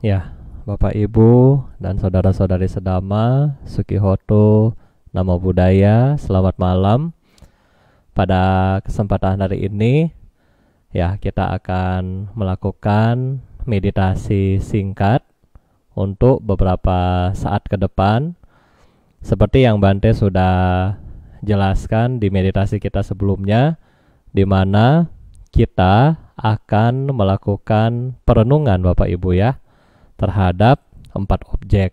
Ya, Bapak Ibu dan saudara-saudari sedama, Sukihoto, Namo Buddhaya, selamat malam. Pada kesempatan hari ini, ya kita akan melakukan meditasi singkat untuk beberapa saat ke depan. Seperti yang Bante sudah jelaskan di meditasi kita sebelumnya, di mana kita akan melakukan perenungan Bapak Ibu ya, terhadap 4 objek.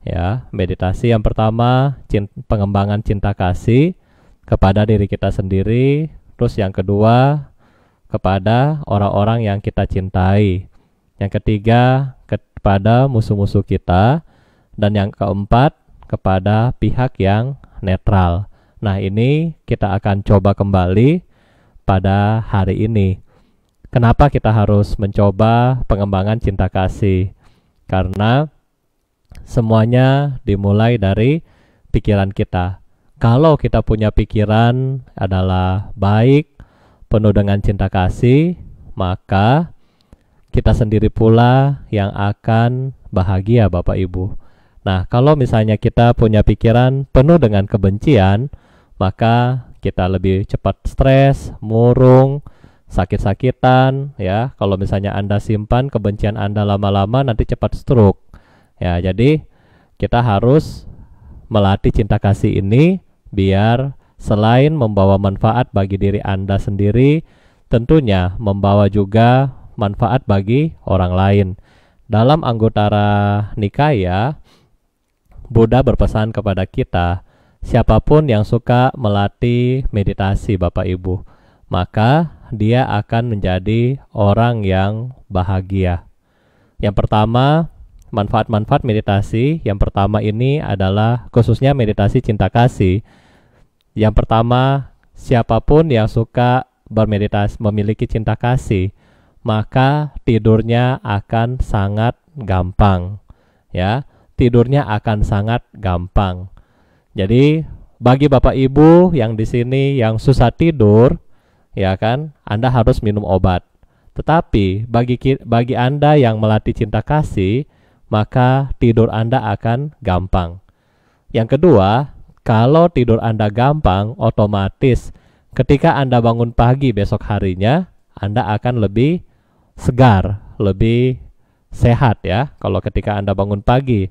Ya, meditasi yang pertama pengembangan cinta kasih kepada diri kita sendiri, terus yang kedua kepada orang-orang yang kita cintai, yang ketiga kepada musuh-musuh kita, dan yang keempat kepada pihak yang netral. Nah, ini kita akan coba kembali pada hari ini. Kenapa kita harus mencoba pengembangan cinta kasih? Karena semuanya dimulai dari pikiran kita. Kalau kita punya pikiran adalah baik, penuh dengan cinta kasih, maka kita sendiri pula yang akan bahagia Bapak Ibu. Nah, kalau misalnya kita punya pikiran penuh dengan kebencian, maka kita lebih cepat stres, murung, sakit-sakitan ya. Kalau misalnya Anda simpan kebencian Anda lama-lama, nanti cepat stroke ya. Jadi kita harus melatih cinta kasih ini biar selain membawa manfaat bagi diri Anda sendiri, tentunya membawa juga manfaat bagi orang lain. Dalam Anguttara Nikaya, Buddha berpesan kepada kita, siapapun yang suka melatih meditasi Bapak Ibu, maka dia akan menjadi orang yang bahagia. Yang pertama, manfaat-manfaat meditasi. Yang pertama ini adalah khususnya meditasi cinta kasih. Yang pertama, siapapun yang suka bermeditasi, memiliki cinta kasih, maka tidurnya akan sangat gampang. Ya, tidurnya akan sangat gampang. Jadi, bagi Bapak Ibu yang di sini yang susah tidur, ya kan, Anda harus minum obat. Tetapi bagi Anda yang melatih cinta kasih, maka tidur Anda akan gampang. Yang kedua, kalau tidur Anda gampang, otomatis ketika Anda bangun pagi besok harinya, Anda akan lebih segar, lebih sehat ya, kalau ketika Anda bangun pagi.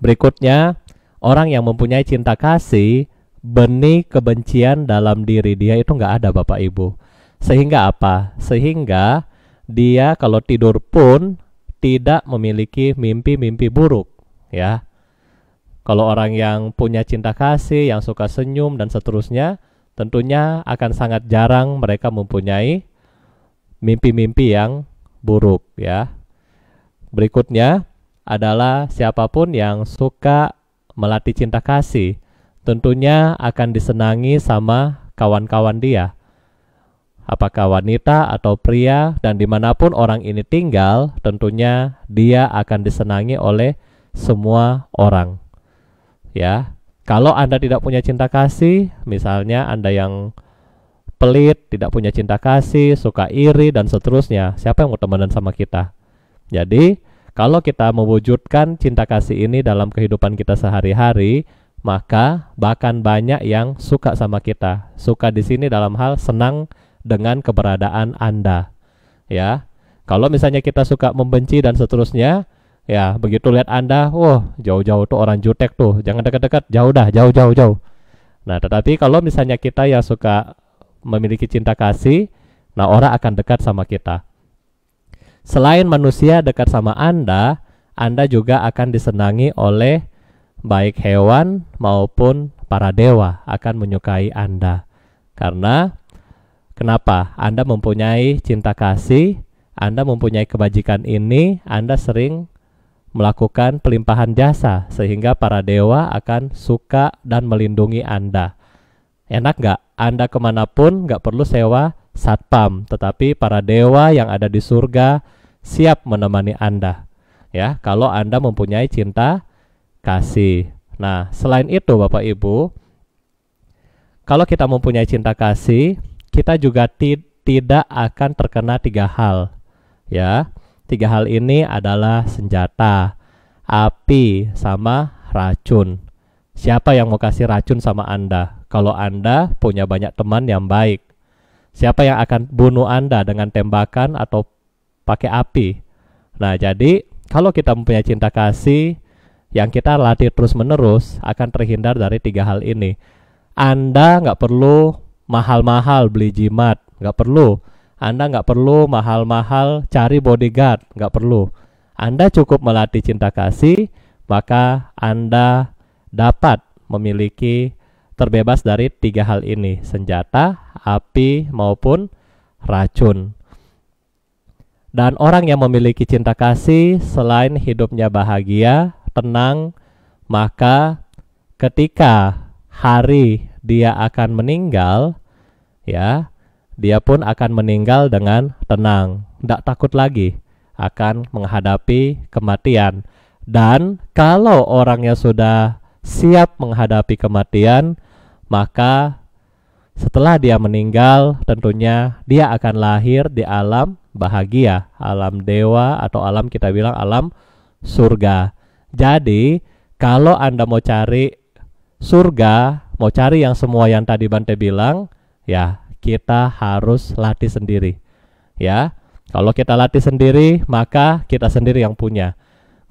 Berikutnya, orang yang mempunyai cinta kasih, benih kebencian dalam diri dia itu nggak ada Bapak Ibu. Sehingga apa? Sehingga dia kalau tidur pun tidak memiliki mimpi-mimpi buruk ya. Kalau orang yang punya cinta kasih, yang suka senyum dan seterusnya, tentunya akan sangat jarang mereka mempunyai mimpi-mimpi yang buruk ya. Berikutnya adalah siapapun yang suka melatih cinta kasih, tentunya akan disenangi sama kawan-kawan dia, apakah wanita atau pria, dan dimanapun orang ini tinggal, tentunya dia akan disenangi oleh semua orang ya. Kalau Anda tidak punya cinta kasih, misalnya Anda yang pelit, tidak punya cinta kasih, suka iri dan seterusnya, siapa yang mau temenan sama kita? Jadi kalau kita mewujudkan cinta kasih ini dalam kehidupan kita sehari-hari, maka bahkan banyak yang suka sama kita. Suka di sini dalam hal senang dengan keberadaan Anda. Ya. Kalau misalnya kita suka membenci dan seterusnya, ya begitu lihat Anda, wah jauh-jauh tuh orang jutek tuh, jangan dekat-dekat, jauh dah, jauh. Nah, tetapi kalau misalnya kita yang suka memiliki cinta kasih, nah orang akan dekat sama kita. Selain manusia dekat sama Anda juga akan disenangi oleh baik hewan maupun para dewa akan menyukai Anda. Karena kenapa? Anda mempunyai cinta kasih, Anda mempunyai kebajikan ini, Anda sering melakukan pelimpahan jasa sehingga para dewa akan suka dan melindungi Anda. Enak gak? Anda kemanapun gak perlu sewa satpam, tetapi para dewa yang ada di surga siap menemani Anda. Ya, kalau Anda mempunyai cinta kasih. Nah, selain itu Bapak Ibu, kalau kita mempunyai cinta kasih, kita juga tidak akan terkena 3 hal. Ya, Tiga hal ini adalah senjata, api sama racun. Siapa yang mau kasih racun sama Anda? Kalau Anda punya banyak teman yang baik. Siapa yang akan bunuh Anda dengan tembakan atau pakai api? Nah, jadi kalau kita mempunyai cinta kasih yang kita latih terus-menerus, akan terhindar dari tiga hal ini. Anda nggak perlu mahal-mahal beli jimat, nggak perlu. Anda nggak perlu mahal-mahal cari bodyguard, nggak perlu. Anda cukup melatih cinta kasih, maka Anda dapat memiliki terbebas dari tiga hal ini, senjata, api, maupun racun. Dan orang yang memiliki cinta kasih selain hidupnya bahagia, tenang, maka ketika hari dia akan meninggal, ya, dia pun akan meninggal dengan tenang, tidak takut lagi akan menghadapi kematian. Dan kalau orangnya sudah siap menghadapi kematian, maka setelah dia meninggal tentunya dia akan lahir di alam bahagia, alam dewa, atau alam kita bilang alam surga. Jadi kalau Anda mau cari surga, mau cari yang semua yang tadi Bante bilang, ya kita harus latih sendiri. Ya, kalau kita latih sendiri, maka kita sendiri yang punya.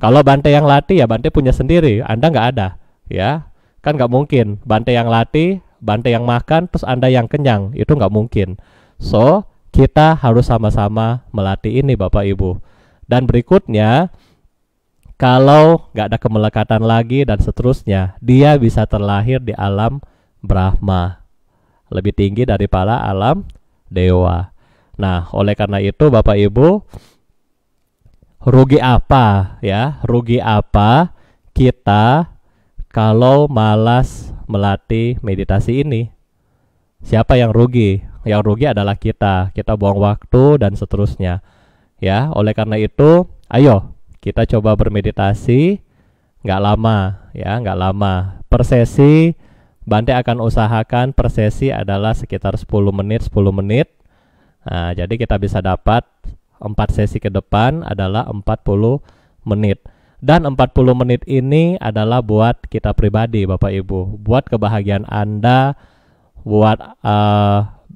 Kalau Bante yang latih, ya Bante punya sendiri, Anda nggak ada. Ya, kan nggak mungkin Bante yang latih, Bante yang makan, terus Anda yang kenyang, itu nggak mungkin. So, kita harus sama-sama melatih ini Bapak Ibu. Dan berikutnya, kalau nggak ada kemelekatan lagi dan seterusnya, dia bisa terlahir di alam Brahma, lebih tinggi daripada alam dewa. Nah, oleh karena itu Bapak Ibu, rugi apa ya? Rugi apa kita kalau malas melatih meditasi ini? Siapa yang rugi? Yang rugi adalah kita. Kita buang waktu dan seterusnya. Ya, oleh karena itu, ayo kita coba bermeditasi. Nggak lama, ya, nggak lama. Per sesi Bante akan usahakan per sesi adalah sekitar 10 menit. Nah, jadi kita bisa dapat 4 sesi ke depan adalah 40 menit. Dan 40 menit ini adalah buat kita pribadi Bapak Ibu, buat kebahagiaan Anda, buat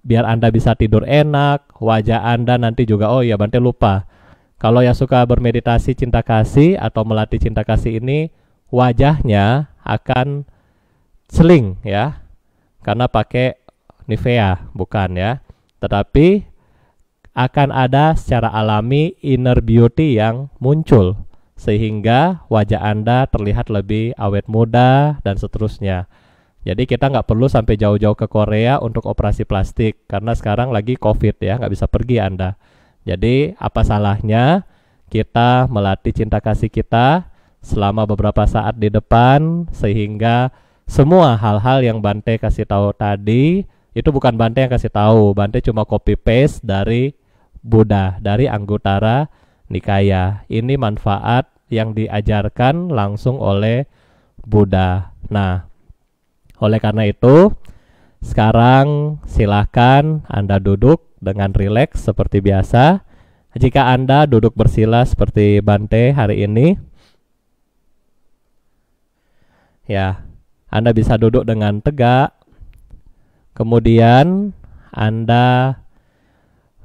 biar Anda bisa tidur enak, wajah Anda nanti juga, oh ya Bante lupa. Kalau yang suka bermeditasi cinta kasih atau melatih cinta kasih ini, wajahnya akan seling ya, karena pakai Nivea, bukan ya, tetapi akan ada secara alami inner beauty yang muncul sehingga wajah Anda terlihat lebih awet muda dan seterusnya. Jadi kita nggak perlu sampai jauh-jauh ke Korea untuk operasi plastik karena sekarang lagi COVID ya, nggak bisa pergi Anda. Jadi apa salahnya kita melatih cinta kasih kita selama beberapa saat di depan, sehingga semua hal-hal yang Bante kasih tahu tadi itu bukan Bante yang kasih tahu, Bante cuma copy paste dari Buddha, dari Anguttara Nikaya. Ini manfaat yang diajarkan langsung oleh Buddha. Nah, oleh karena itu sekarang silahkan Anda duduk dengan rileks seperti biasa. Jika Anda duduk bersila seperti Bante hari ini, ya, Anda bisa duduk dengan tegak. Kemudian Anda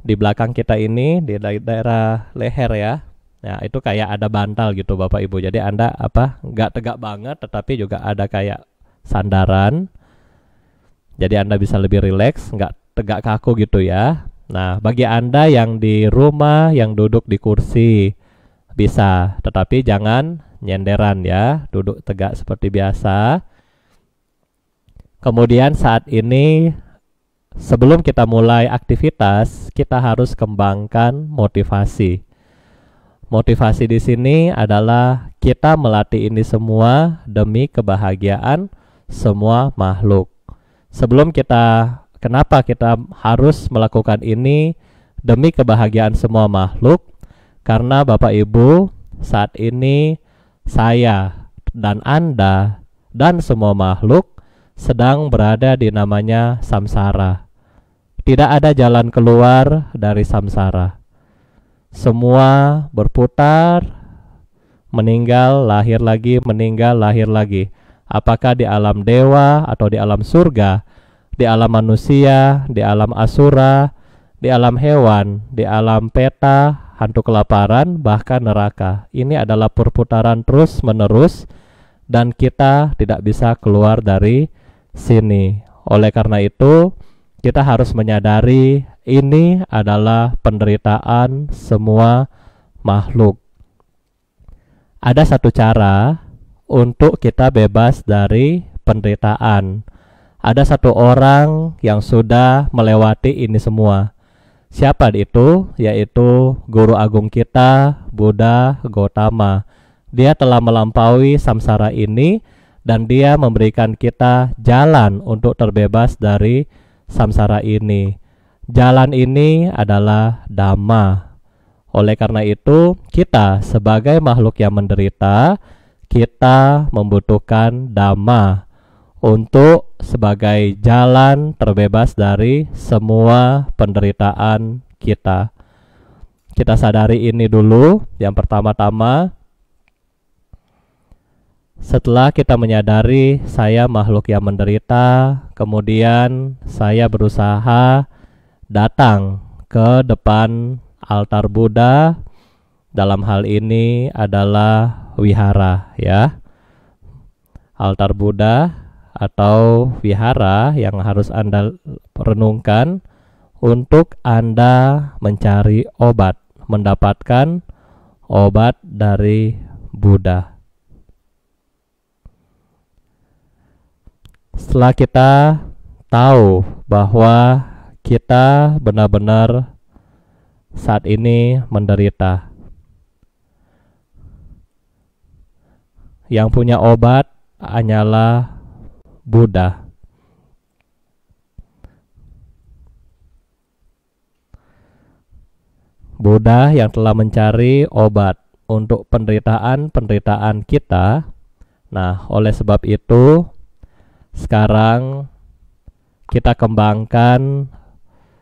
di belakang kita ini di daerah leher ya. Nah, itu kayak ada bantal gitu Bapak Ibu. Jadi Anda nggak tegak banget, tetapi juga ada kayak sandaran. Jadi Anda bisa lebih rileks, nggak tegak kaku gitu ya. Nah, bagi Anda yang di rumah yang duduk di kursi bisa, tetapi jangan nyenderan ya, duduk tegak seperti biasa. Kemudian saat ini sebelum kita mulai aktivitas, kita harus kembangkan motivasi. Motivasi di sini adalah kita melatih ini semua demi kebahagiaan semua makhluk. Kenapa kita harus melakukan ini demi kebahagiaan semua makhluk? Karena Bapak Ibu, saat ini saya dan Anda dan semua makhluk sedang berada di namanya samsara. Tidak ada jalan keluar dari samsara. Semua berputar, meninggal, lahir lagi, meninggal, lahir lagi. Apakah di alam dewa atau di alam surga, di alam manusia, di alam asura, di alam hewan, di alam peta, hantu kelaparan, bahkan neraka. Ini adalah perputaran terus menerus dan kita tidak bisa keluar dari sini. Oleh karena itu, kita harus menyadari ini adalah penderitaan semua makhluk. Ada satu cara untuk kita bebas dari penderitaan. Ada satu orang yang sudah melewati ini semua. Siapa itu? Yaitu Guru Agung kita, Buddha Gautama. Dia telah melampaui samsara ini dan dia memberikan kita jalan untuk terbebas dari samsara ini. Jalan ini adalah Dhamma. Oleh karena itu, kita sebagai makhluk yang menderita, kita membutuhkan Dhamma untuk sebagai jalan terbebas dari semua penderitaan kita. Kita sadari ini dulu. Yang pertama-tama, setelah kita menyadari saya makhluk yang menderita, kemudian saya berusaha datang ke depan altar Buddha. Dalam hal ini adalah wihara, ya. Altar Buddha atau wihara yang harus Anda renungkan untuk Anda mencari obat, mendapatkan obat dari Buddha. Setelah kita tahu bahwa kita benar-benar saat ini menderita, yang punya obat hanyalah Buddha. Buddha yang telah mencari obat untuk penderitaan kita. Nah, oleh sebab itu, sekarang kita kembangkan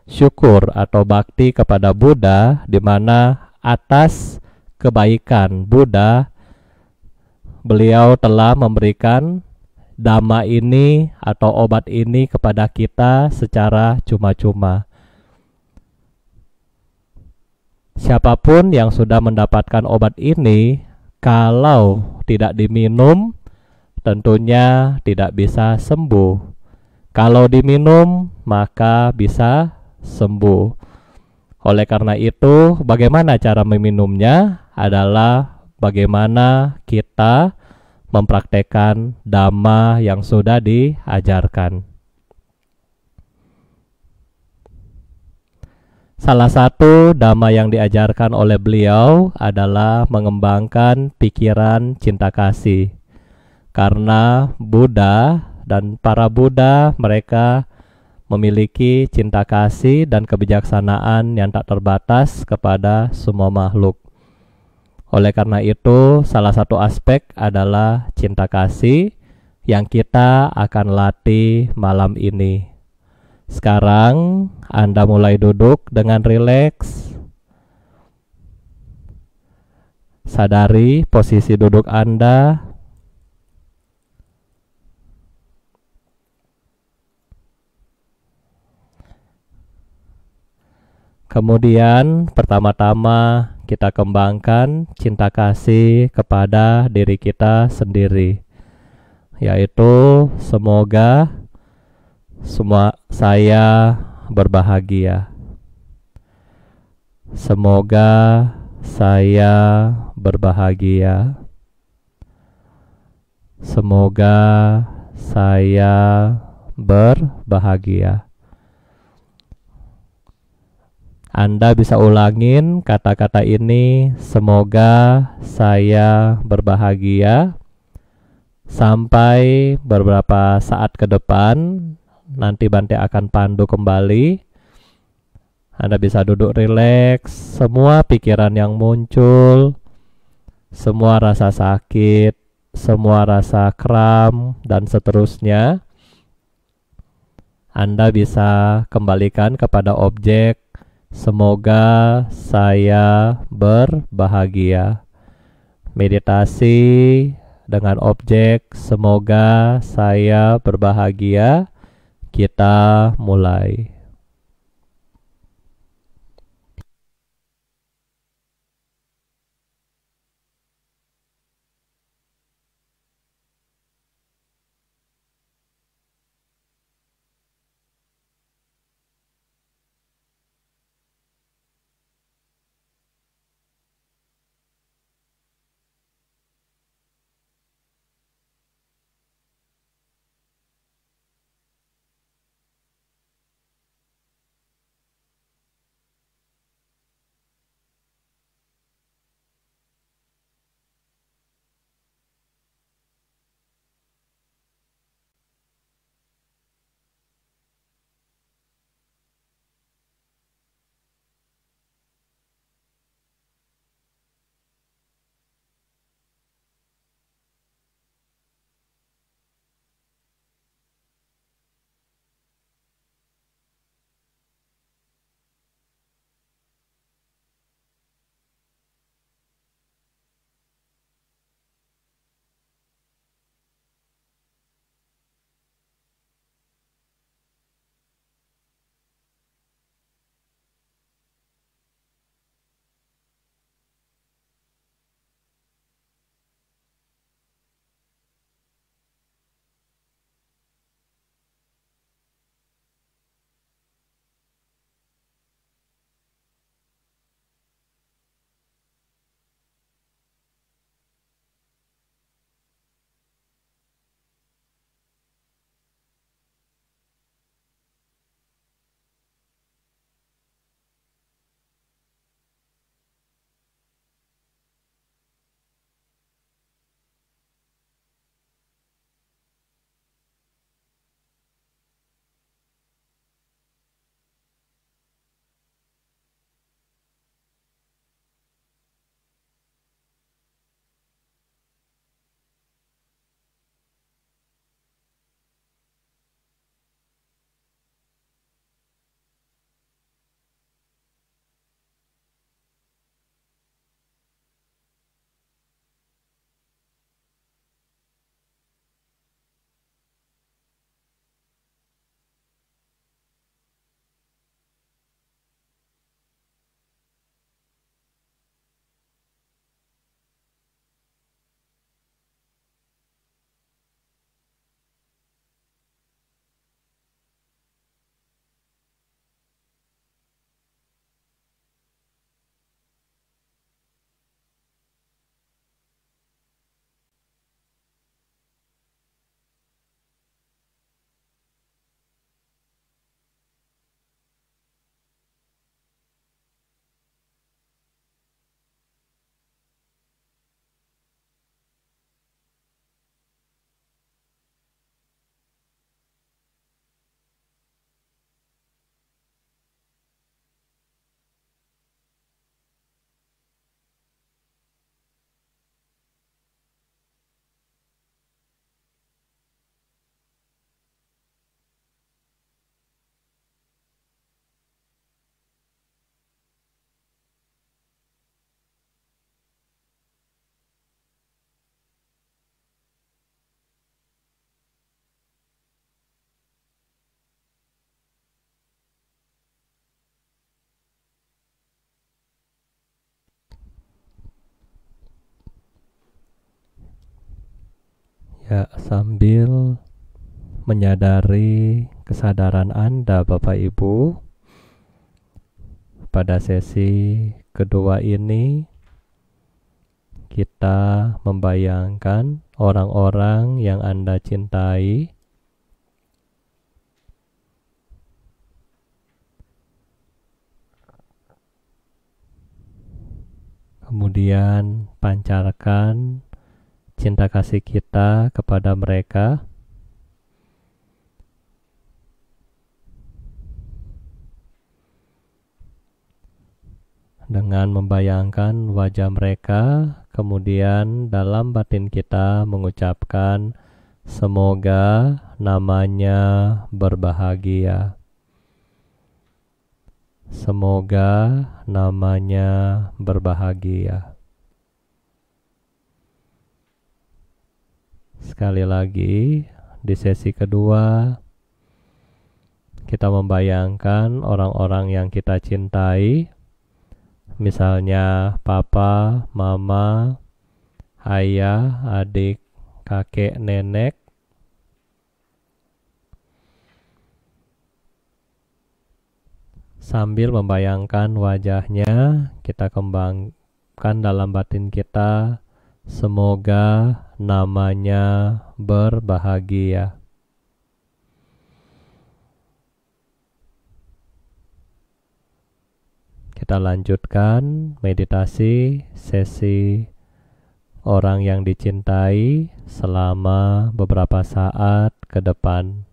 syukur atau bakti kepada Buddha, di mana atas kebaikan Buddha, beliau telah memberikan Dhamma ini atau obat ini kepada kita secara cuma-cuma. Siapapun yang sudah mendapatkan obat ini, kalau tidak diminum, tentunya tidak bisa sembuh. Kalau diminum, maka bisa sembuh. Oleh karena itu, bagaimana cara meminumnya adalah bagaimana kita mempraktekkan Dhamma yang sudah diajarkan. Salah satu Dhamma yang diajarkan oleh beliau adalah mengembangkan pikiran cinta kasih. Karena Buddha dan para Buddha, mereka memiliki cinta kasih dan kebijaksanaan yang tak terbatas kepada semua makhluk. Oleh karena itu, salah satu aspek adalah cinta kasih yang kita akan latih malam ini. Sekarang Anda mulai duduk dengan rileks. Sadari posisi duduk Anda. Kemudian pertama-tama kita kembangkan cinta kasih kepada diri kita sendiri, yaitu semoga semua saya berbahagia. Semoga saya berbahagia. Semoga saya berbahagia. Anda bisa ulangin kata-kata ini, semoga saya berbahagia, sampai beberapa saat ke depan. Nanti Bante akan pandu kembali. Anda bisa duduk rileks, semua pikiran yang muncul, semua rasa sakit, semua rasa kram, dan seterusnya, Anda bisa kembalikan kepada objek Semoga saya berbahagia. Meditasi dengan objek semoga saya berbahagia. Kita mulai. Ya, sambil menyadari kesadaran Anda, Bapak Ibu, pada sesi kedua ini kita membayangkan orang-orang yang Anda cintai, kemudian pancarkan cinta kasih kita kepada mereka. Dengan membayangkan wajah mereka, kemudian dalam batin kita mengucapkan semoga namanya berbahagia. Semoga namanya berbahagia. Sekali lagi, di sesi kedua, kita membayangkan orang-orang yang kita cintai, misalnya papa, mama, ayah, adik, kakek, nenek. Sambil membayangkan wajahnya, kita kembangkan dalam batin kita, semoga namanya berbahagia. Kita lanjutkan meditasi sesi orang yang dicintai selama beberapa saat ke depan.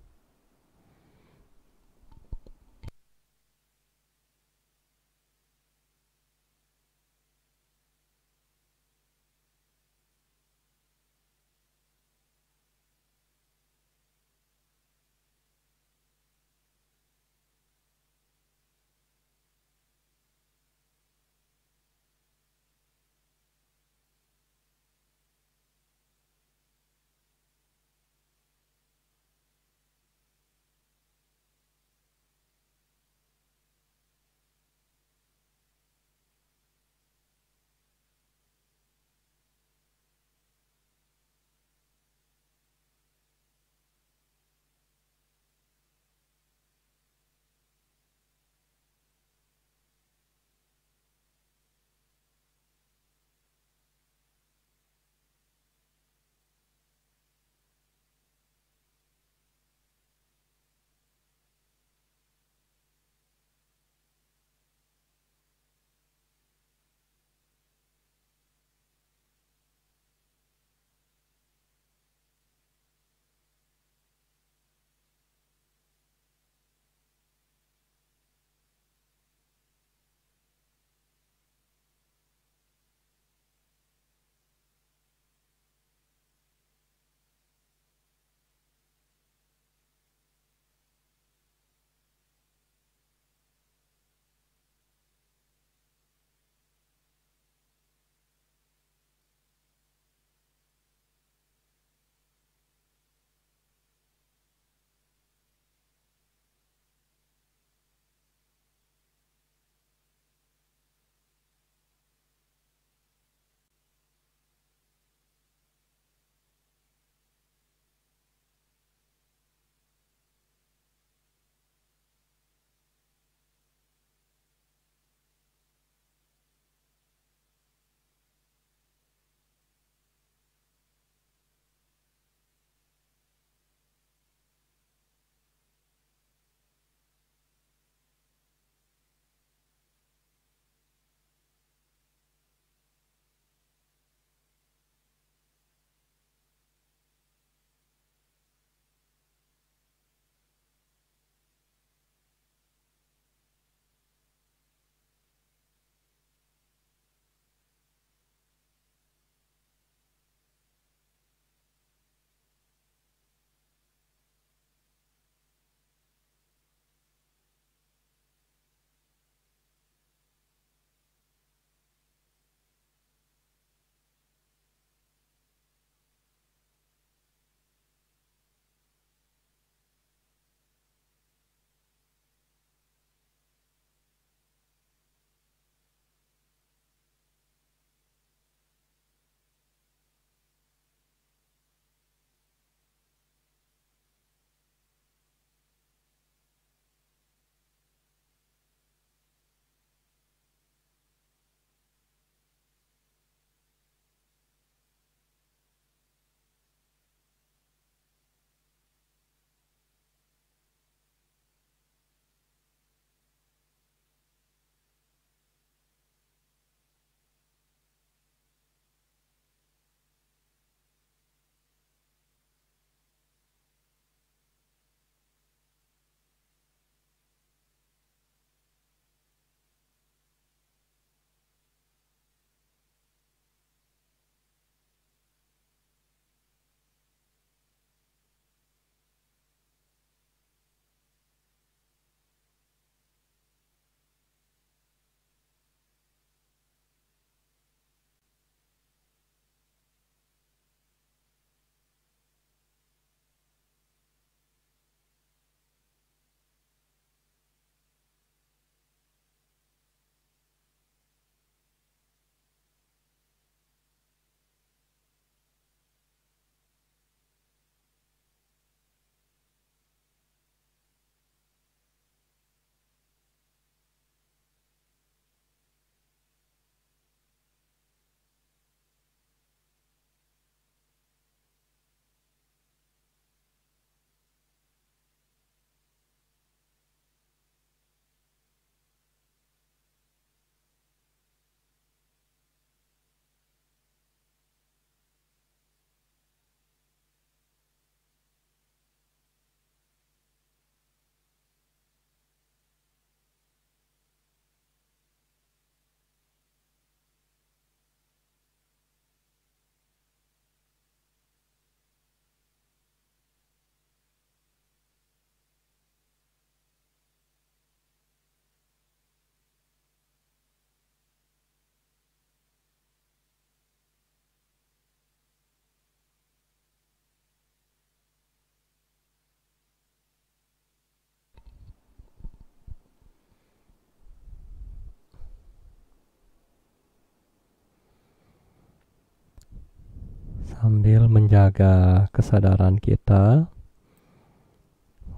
sambil menjaga kesadaran kita.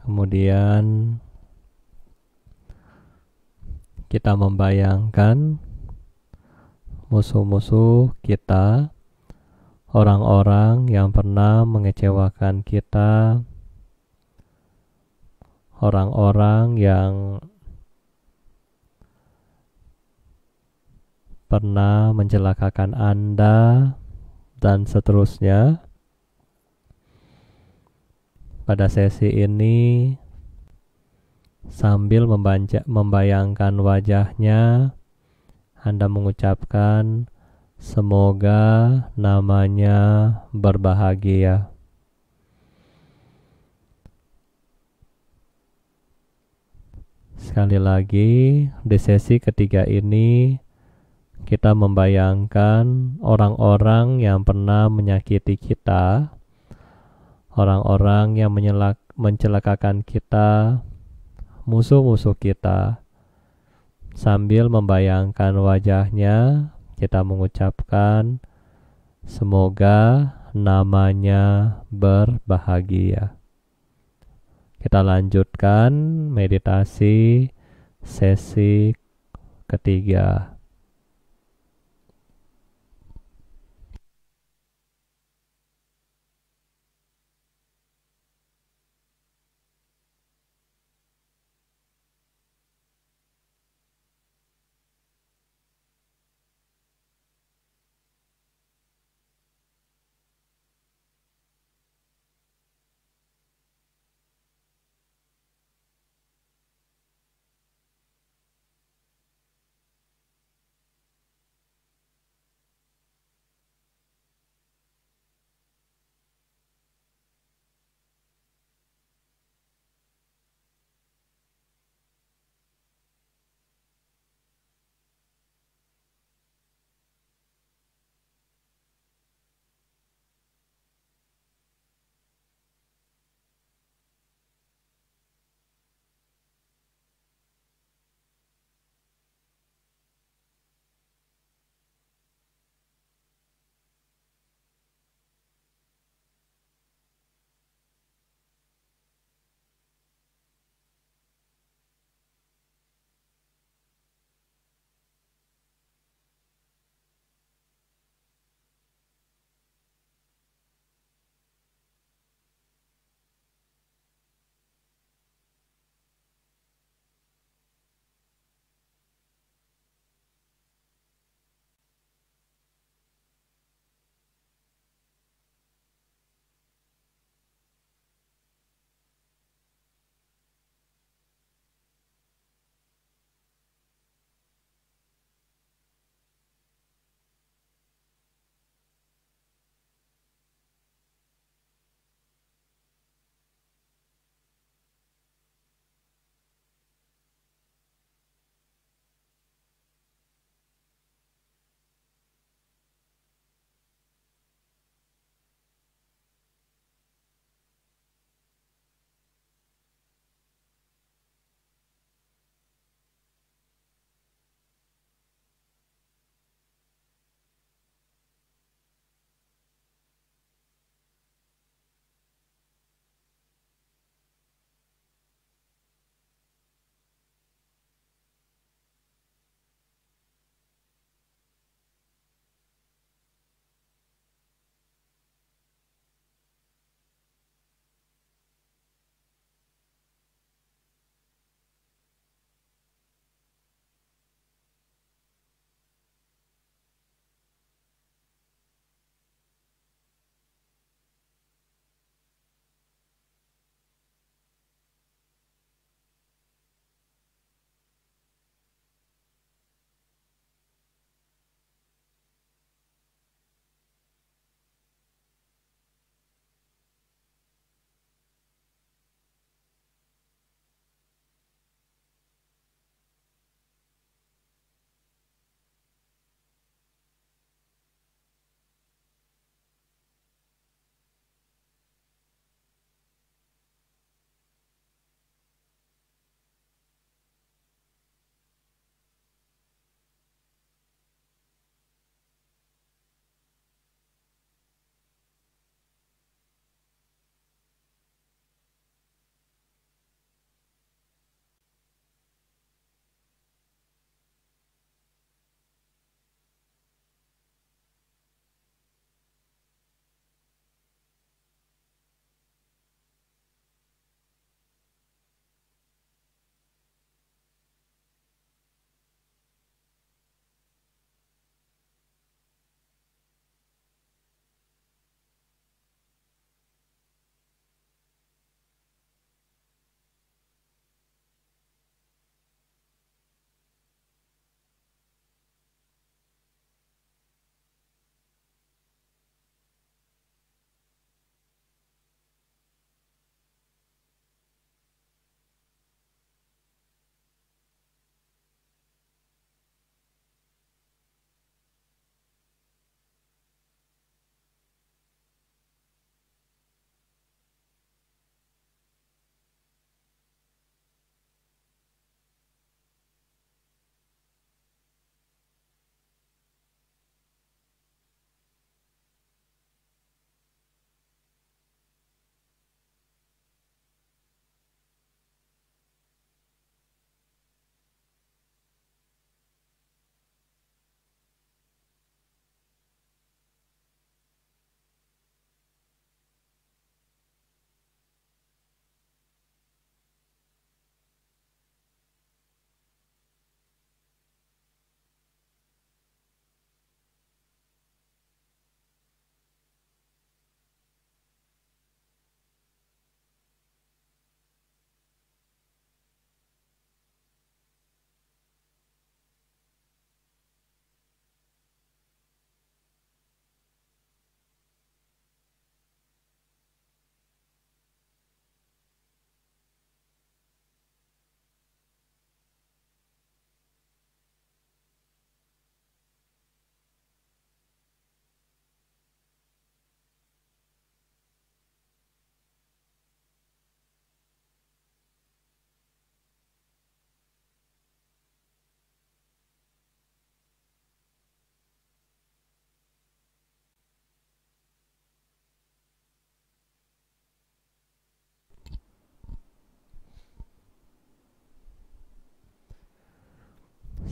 Kemudian kita membayangkan musuh-musuh kita, orang-orang yang pernah mengecewakan kita, orang-orang yang pernah mencelakakan Anda, dan seterusnya. Pada sesi ini, sambil membayangkan wajahnya, Anda mengucapkan, semoga namanya berbahagia. Sekali lagi, di sesi ketiga ini, kita membayangkan orang-orang yang pernah menyakiti kita, orang-orang yang mencelakakan kita, musuh-musuh kita. Sambil membayangkan wajahnya, kita mengucapkan, semoga namanya berbahagia. Kita lanjutkan meditasi sesi ketiga.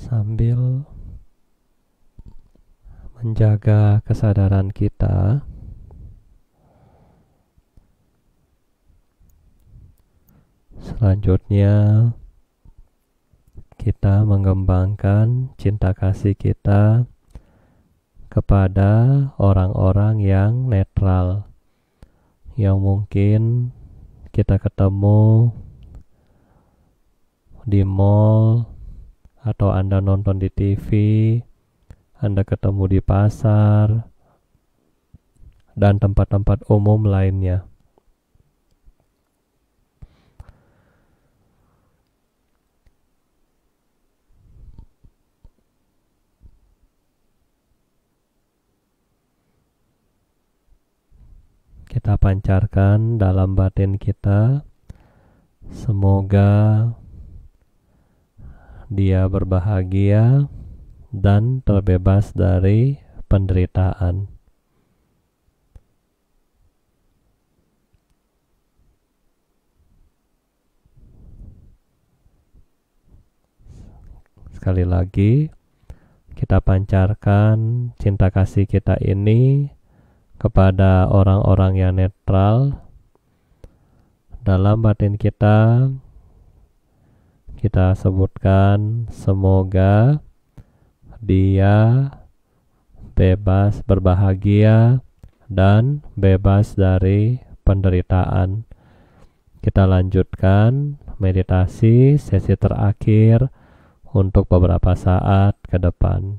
sambil menjaga kesadaran kita. Selanjutnya, kita mengembangkan cinta kasih kita kepada orang-orang yang netral, yang mungkin kita ketemu di mall, atau Anda nonton di TV, Anda ketemu di pasar, dan tempat-tempat umum lainnya. Kita pancarkan dalam batin kita, semoga dia berbahagia dan terbebas dari penderitaan. Sekali lagi, kita pancarkan cinta kasih kita ini kepada orang-orang yang netral. Dalam batin kita, kita sebutkan semoga dia bebas, berbahagia, dan bebas dari penderitaan. Kita lanjutkan meditasi sesi terakhir untuk beberapa saat ke depan.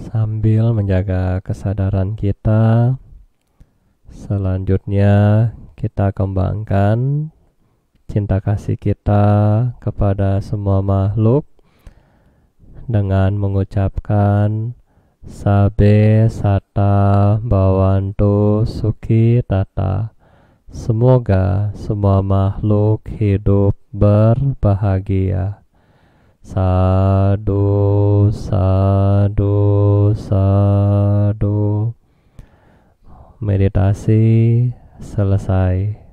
Sambil menjaga kesadaran kita, selanjutnya kita kembangkan cinta kasih kita kepada semua makhluk dengan mengucapkan Sabe Sata Bhavantu Sukhi Tata. Semoga semua makhluk hidup berbahagia. Sadu, sadu, sadu. Meditasi selesai.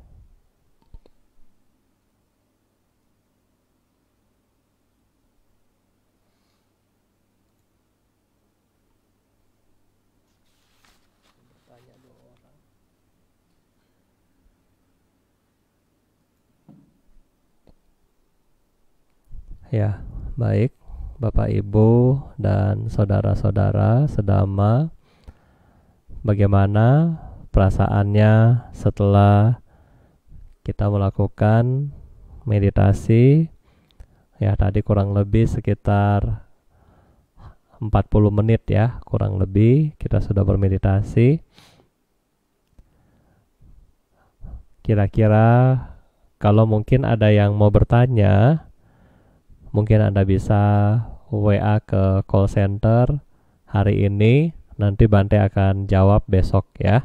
Ya, baik Bapak Ibu dan saudara-saudara sedama, bagaimana perasaannya setelah kita melakukan meditasi? Ya, tadi kurang lebih sekitar 40 menit ya, kurang lebih kita sudah bermeditasi. Kira-kira kalau mungkin ada yang mau bertanya, mungkin Anda bisa WA ke call center hari ini, nanti Bante akan jawab besok ya.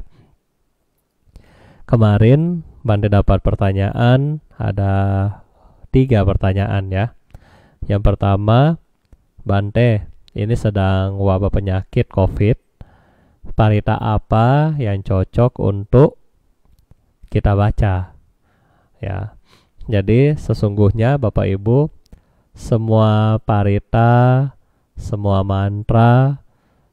Kemarin Bante dapat pertanyaan, ada 3 pertanyaan ya. Yang pertama, Bante, ini sedang wabah penyakit COVID, parita apa yang cocok untuk kita baca? Ya, jadi sesungguhnya Bapak Ibu, semua parita, semua mantra,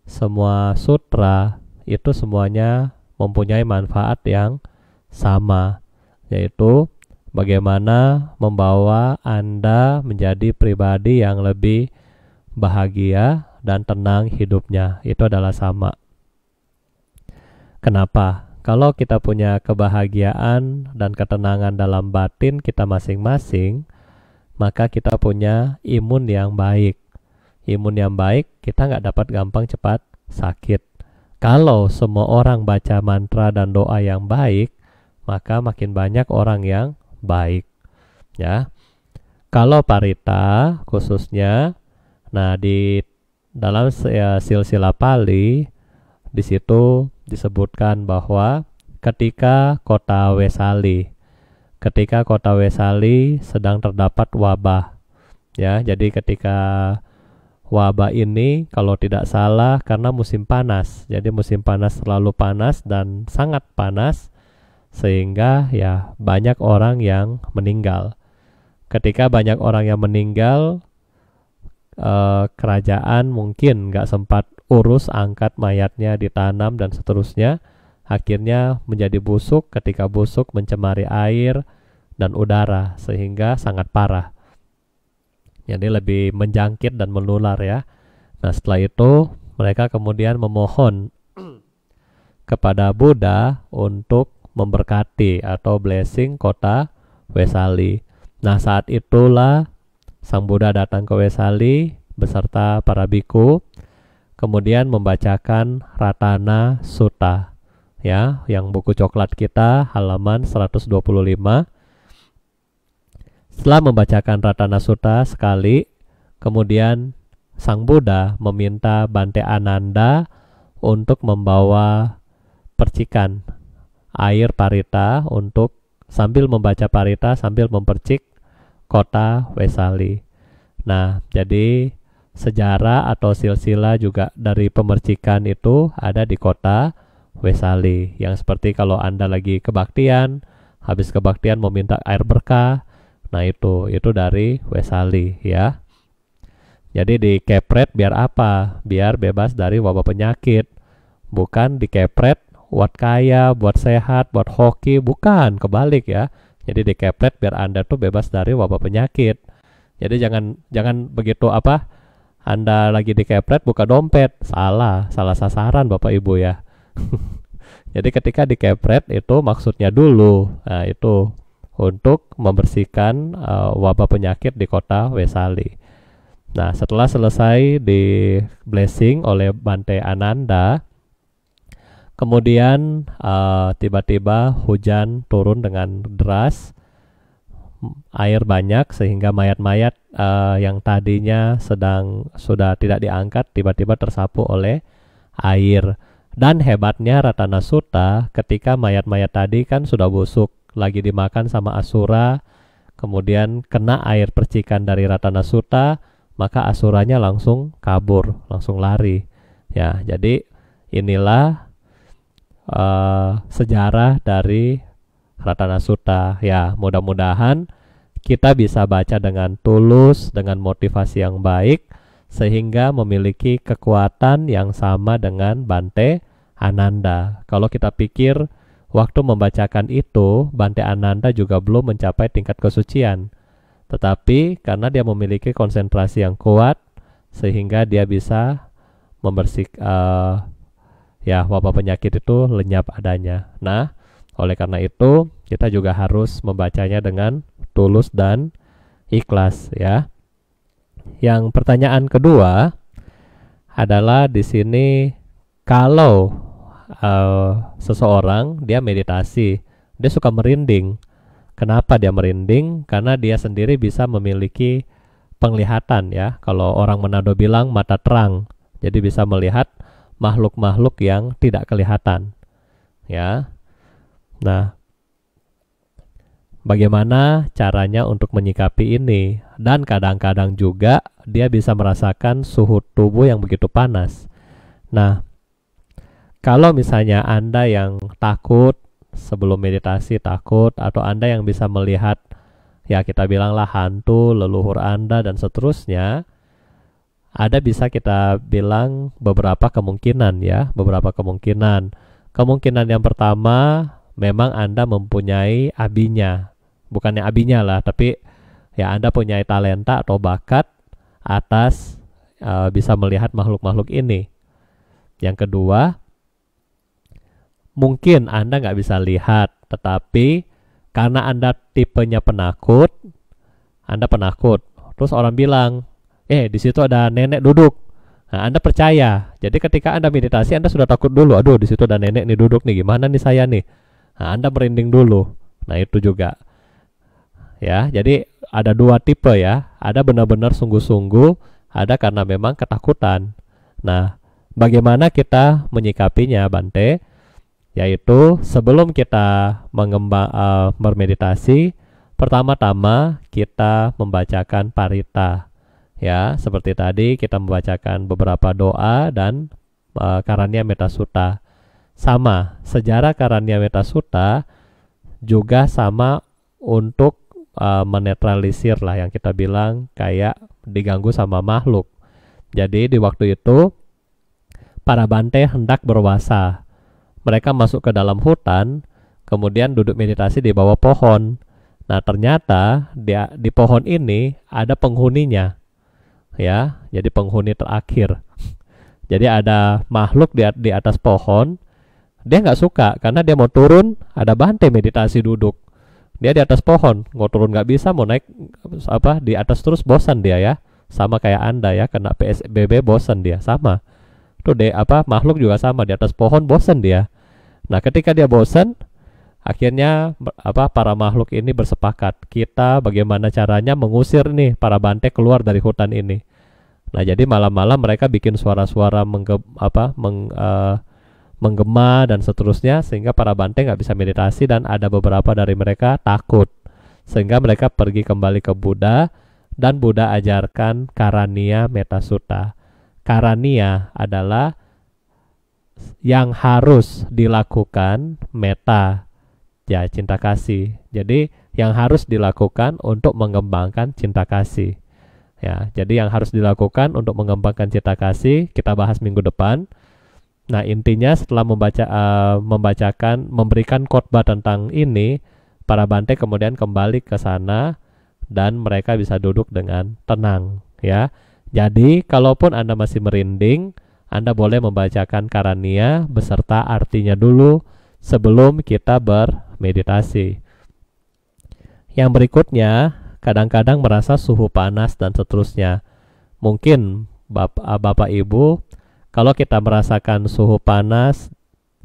semua sutra itu semuanya mempunyai manfaat yang sama, yaitu bagaimana membawa Anda menjadi pribadi yang lebih bahagia dan tenang hidupnya. Itu adalah sama. Kenapa? Kalau kita punya kebahagiaan dan ketenangan dalam batin kita masing-masing, maka kita punya imun yang baik. Imun yang baik, kita nggak dapat gampang cepat sakit. Kalau semua orang baca mantra dan doa yang baik, maka makin banyak orang yang baik. Ya, kalau parita khususnya, nah di dalam silsilah Pali, di situ disebutkan bahwa ketika kota Wesali sedang terdapat wabah. Ya, jadi ketika wabah ini kalau tidak salah karena musim panas. Jadi musim panas terlalu panas dan sangat panas sehingga ya banyak orang yang meninggal. Ketika banyak orang yang meninggal, kerajaan mungkin nggak sempat urus angkat mayatnya ditanam dan seterusnya. Akhirnya menjadi busuk, ketika busuk mencemari air dan udara sehingga sangat parah. Jadi lebih menjangkit dan menular ya. Nah setelah itu mereka kemudian memohon kepada Buddha untuk memberkati atau blessing kota Wesali. Nah saat itulah Sang Buddha datang ke Wesali beserta para biku, kemudian membacakan Ratana Sutta. Ya, yang buku coklat kita halaman 125. Setelah membacakan Ratana Sutta sekali, kemudian Sang Buddha meminta Bante Ananda untuk membawa percikan air parita untuk sambil membaca parita sambil mempercik kota Wesali. Nah, jadi sejarah atau silsilah juga dari pemercikan itu ada di kota Wesali, yang seperti kalau Anda lagi kebaktian, habis kebaktian mau minta air berkah, nah itu dari Wesali ya. Jadi dikepret biar apa? Biar bebas dari wabah penyakit. Bukan dikepret buat kaya, buat sehat, buat hoki, bukan, kebalik ya. Jadi dikepret biar Anda tuh bebas dari wabah penyakit. Jadi jangan begitu apa? Anda lagi dikepret buka dompet, salah sasaran Bapak Ibu ya. Jadi ketika dikepret itu maksudnya dulu, nah itu untuk membersihkan wabah penyakit di kota Wesali. Nah, setelah selesai di blessing oleh Bante Ananda, kemudian tiba-tiba hujan turun dengan deras, air banyak sehingga mayat-mayat yang tadinya sudah tidak diangkat tiba-tiba tersapu oleh air. Dan hebatnya Ratana Sutta, ketika mayat-mayat tadi kan sudah busuk, lagi dimakan sama Asura, kemudian kena air percikan dari Ratana Sutta, maka Asuranya langsung kabur, langsung lari. Ya, jadi inilah sejarah dari Ratana Sutta. Ya, mudah-mudahan kita bisa baca dengan tulus, dengan motivasi yang baik, sehingga memiliki kekuatan yang sama dengan Bante Ananda. Kalau kita pikir waktu membacakan itu, Bante Ananda juga belum mencapai tingkat kesucian. Tetapi karena dia memiliki konsentrasi yang kuat, sehingga dia bisa membersihkan wabah penyakit itu lenyap adanya. Nah, oleh karena itu kita juga harus membacanya dengan tulus dan ikhlas, ya. Yang pertanyaan kedua adalah di sini, kalau seseorang dia meditasi, dia suka merinding. Kenapa dia merinding? Karena dia sendiri bisa memiliki penglihatan, ya. Kalau orang Manado bilang mata terang, jadi bisa melihat makhluk-makhluk yang tidak kelihatan, ya. Nah, bagaimana caranya untuk menyikapi ini? Dan kadang-kadang juga dia bisa merasakan suhu tubuh yang begitu panas. Nah, kalau misalnya Anda yang takut sebelum meditasi, takut, atau Anda yang bisa melihat, ya kita bilanglah hantu, leluhur Anda, dan seterusnya, ada bisa kita bilang beberapa kemungkinan, ya, beberapa kemungkinan. Kemungkinan yang pertama, memang Anda mempunyai abinya. Bukannya abinya lah, tapi ya Anda punya talenta atau bakat atas bisa melihat makhluk-makhluk ini. Yang kedua, mungkin Anda nggak bisa lihat, tetapi karena Anda tipenya penakut, Anda penakut, terus orang bilang, di situ ada nenek duduk. Nah, Anda percaya. Jadi ketika Anda meditasi, Anda sudah takut dulu. Aduh, di situ ada nenek nih duduk nih. Gimana nih saya nih? Nah, Anda merinding dulu. Nah, itu juga. Ya, jadi ada dua tipe, ya. Ada benar-benar sungguh-sungguh, ada karena memang ketakutan. Nah, bagaimana kita menyikapinya, Bante? Yaitu sebelum kita bermeditasi, pertama-tama kita membacakan parita. Ya, seperti tadi kita membacakan beberapa doa dan Karanya Metta Sutta. Sama, sejarah Karanya Metta Sutta juga sama untuk menetralisir lah yang kita bilang kayak diganggu sama makhluk. Jadi di waktu itu para Bante hendak berwasa. Mereka masuk ke dalam hutan, kemudian duduk meditasi di bawah pohon. Nah, ternyata di pohon ini ada penghuninya. Ya, jadi penghuni terakhir. Jadi ada makhluk di atas pohon. Dia nggak suka karena dia mau turun, ada Bante meditasi duduk. Dia di atas pohon, mau turun nggak bisa, mau naik di atas terus bosan dia, ya. Sama kayak Anda, ya, kena PSBB bosan dia, sama. Tuh makhluk juga sama, di atas pohon bosan dia. Nah, ketika dia bosan, akhirnya para makhluk ini bersepakat, kita bagaimana caranya mengusir nih para Bante keluar dari hutan ini. Nah, jadi malam-malam mereka bikin suara-suara menggema dan seterusnya, sehingga para Bante nggak bisa meditasi dan ada beberapa dari mereka takut, sehingga mereka pergi kembali ke Buddha dan Buddha ajarkan Karanya Metta Sutta. Karanya adalah yang harus dilakukan metta, ya, cinta kasih. Jadi yang harus dilakukan untuk mengembangkan cinta kasih. Ya, jadi yang harus dilakukan untuk mengembangkan cinta kasih kita bahas minggu depan. Nah, intinya setelah memberikan khotbah tentang ini, para Bante kemudian kembali ke sana dan mereka bisa duduk dengan tenang, ya. Jadi, kalaupun Anda masih merinding, Anda boleh membacakan Karanya beserta artinya dulu sebelum kita bermeditasi. Yang berikutnya, kadang-kadang merasa suhu panas dan seterusnya. mungkin Bapak Ibu, kalau kita merasakan suhu panas,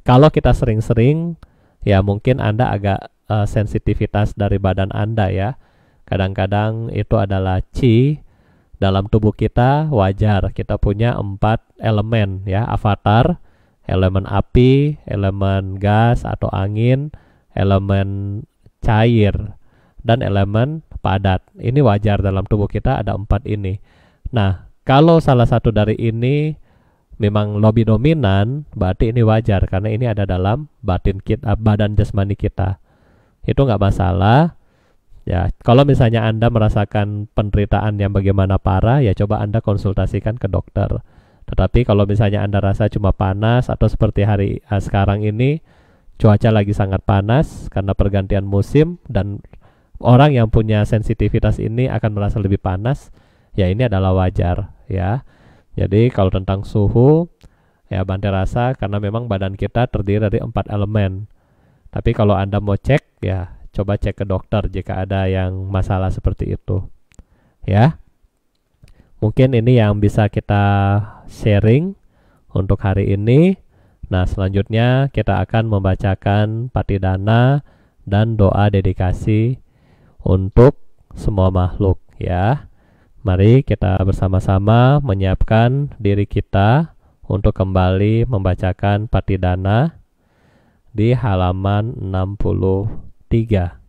kalau kita sering-sering, ya mungkin Anda agak sensitivitas dari badan Anda ya. Kadang-kadang itu adalah qi dalam tubuh kita. Wajar, kita punya 4 elemen ya, avatar, elemen api, elemen gas atau angin, elemen cair, dan elemen padat. Ini wajar dalam tubuh kita ada 4 ini. Nah, kalau salah satu dari ini memang lebih dominan, berarti ini wajar karena ini ada dalam batin kita, badan jasmani kita. Itu nggak masalah. Ya, kalau misalnya Anda merasakan penderitaan yang bagaimana parah, ya coba Anda konsultasikan ke dokter. Tetapi kalau misalnya Anda rasa cuma panas atau seperti hari sekarang ini, cuaca lagi sangat panas karena pergantian musim dan orang yang punya sensitivitas ini akan merasa lebih panas, ya ini adalah wajar ya. Jadi kalau tentang suhu, ya Bante rasa karena memang badan kita terdiri dari 4 elemen. Tapi kalau Anda mau cek, ya coba cek ke dokter jika ada yang masalah seperti itu. Ya. Mungkin ini yang bisa kita sharing untuk hari ini. Nah, selanjutnya kita akan membacakan Patidana dan doa dedikasi untuk semua makhluk ya. Mari kita bersama-sama menyiapkan diri kita untuk kembali membacakan Patidana di halaman 63.